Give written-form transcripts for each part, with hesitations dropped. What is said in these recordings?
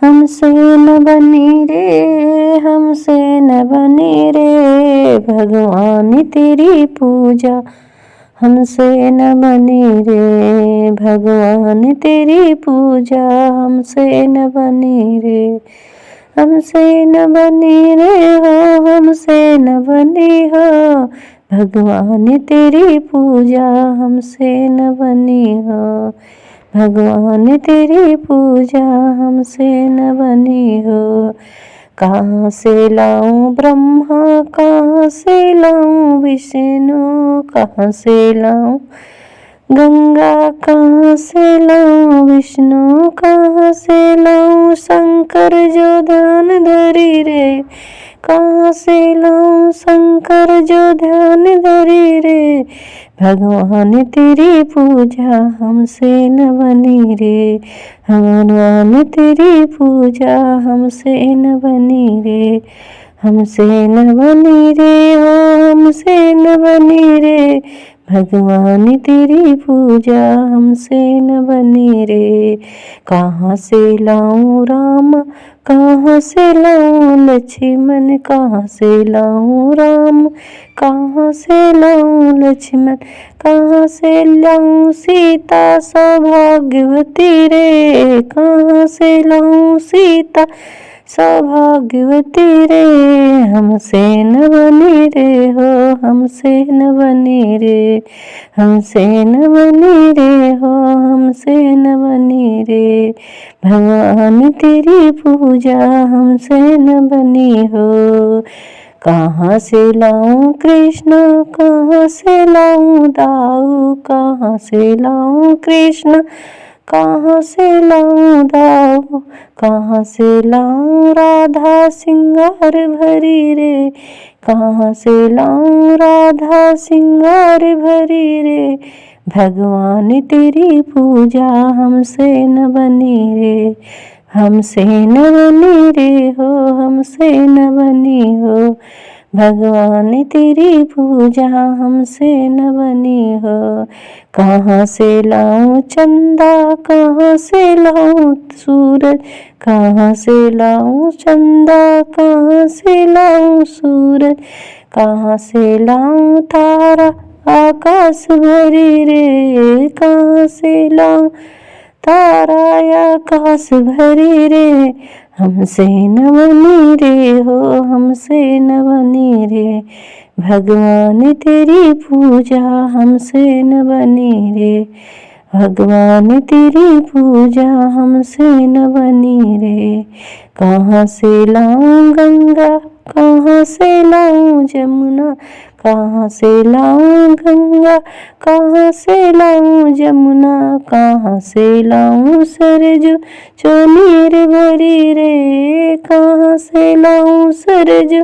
हमसे न बनी रे, हमसे न बनी रे, भगवान तेरी पूजा हमसे न बनी रे, भगवान तेरी पूजा हमसे न बनी रे, हमसे न बनी रे हो, हमसे न बनी हो, भगवान तेरी पूजा हमसे न बनी हो, भगवान तेरी पूजा हमसे न बनी हो। कहाँ से लाऊं ब्रह्मा, कहाँ से लाऊं विष्णु, कहाँ से लाऊं गंगा, कहाँ से लाऊं विष्णु, कहाँ से लाऊं शंकर जो ध्यान धरी रे, कहाँ से लाऊं शंकर जो ध्यान धरी रे, भगवान तेरी पूजा हमसे न बनी रे, भगवान तेरी पूजा हमसे न बनी रे, हमसे न बनी रे हो, हमसे न बनी रे, भगवान तेरी पूजा हमसे न बनी रे। कहाँ से लाऊं राम, कहाँ से लाऊं लक्ष्मण, कहाँ से लाऊं राम, कहाँ से लाऊं लक्ष्मण, कहाँ से लाऊं सीता सौभाग्यवती रे, कहाँ से लाऊं सीता सौभाग्यवती रे, हमसे न बनी रे हो, हमसे न बनी रे, हमसे न बनी रे हो, हमसे न बनी रे, भगवान तेरी पूजा हमसे न बनी हो। कहाँ से लाऊं कृष्ण, कहाँ से लाऊं दाऊ, कहाँ से लाऊं कृष्ण, कहाँ से लाऊं दाऊ, कहाँ से लाऊं राधा सिंगार भरी रे, कहाँ से लाऊं राधा सिंगार भरी रे, भगवान तेरी पूजा हमसे न बनी रे, हमसे न बनी रे हो, हमसे न बनी हो, भगवान तेरी पूजा हमसे न बनी हो। कहाँ से लाऊं चंदा, कहाँ से लाऊं सूरज, कहाँ से लाऊं चंदा, कहाँ से लाऊं सूरज, कहाँ से लाऊं तारा आकाश भरी रे, कहाँ से लाऊं तारा आकाश भरी रे, हमसे न बनी रे हो, हमसे न बनी रे, भगवान तेरी पूजा हमसे न बनी रे, भगवान तेरी पूजा हमसे न बनी रे। कहाँ से लाऊं गंगा, कहाँ से लाऊं जमुना, कहाँ से लाऊं गंगा, कहाँ से लाऊं जमुना, कहाँ से लाऊं सरजू जो नीर भरी रे, कहाँ से लाऊं सरजू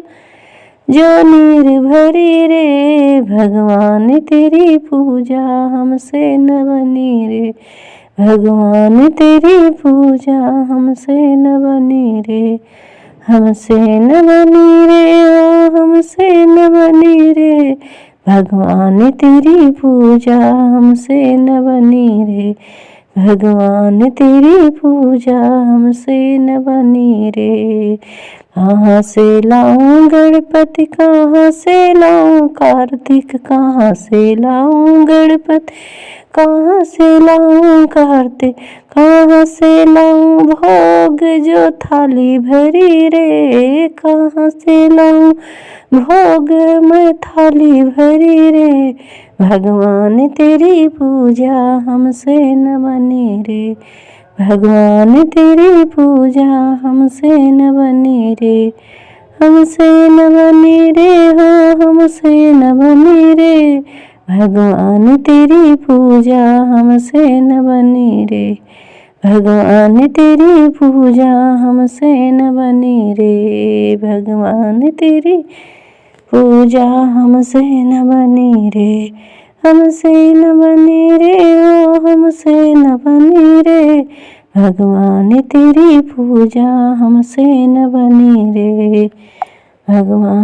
जो नीर भरी रे, भगवान तेरी पूजा हमसे न बनी रे, भगवान तेरी पूजा हमसे न बनी रे, हमसे न बनी रे ओ, हमसे न बनी रे, भगवान तेरी पूजा हमसे न बनी रे, भगवान तेरी पूजा हमसे न बनी रे। कहाँ से लाऊं गणपति, कहाँ से लाऊं कार्तिक, कहाँ से लाऊं गणपति, कहाँ से लाऊं कार्तिक, कहाँ से लाऊं भोग जो थाली भरी रे, कहाँ से लाऊं भोग मैं थाली भरी रे, भगवान तेरी पूजा हमसे न बनी रे, भगवान तेरी पूजा हमसे न बनी रे, हमसे न बनी रे हो, हमसे न बनी रे, भगवान तेरी पूजा हमसे न बनी रे, भगवान तेरी पूजा हमसे न बनी रे, भगवान तेरी पूजा हमसे न बनी रे, हमसे न बनी रे ओ, हमसे न बनी रे, भगवान तेरी पूजा हमसे न बनी रे, भगवान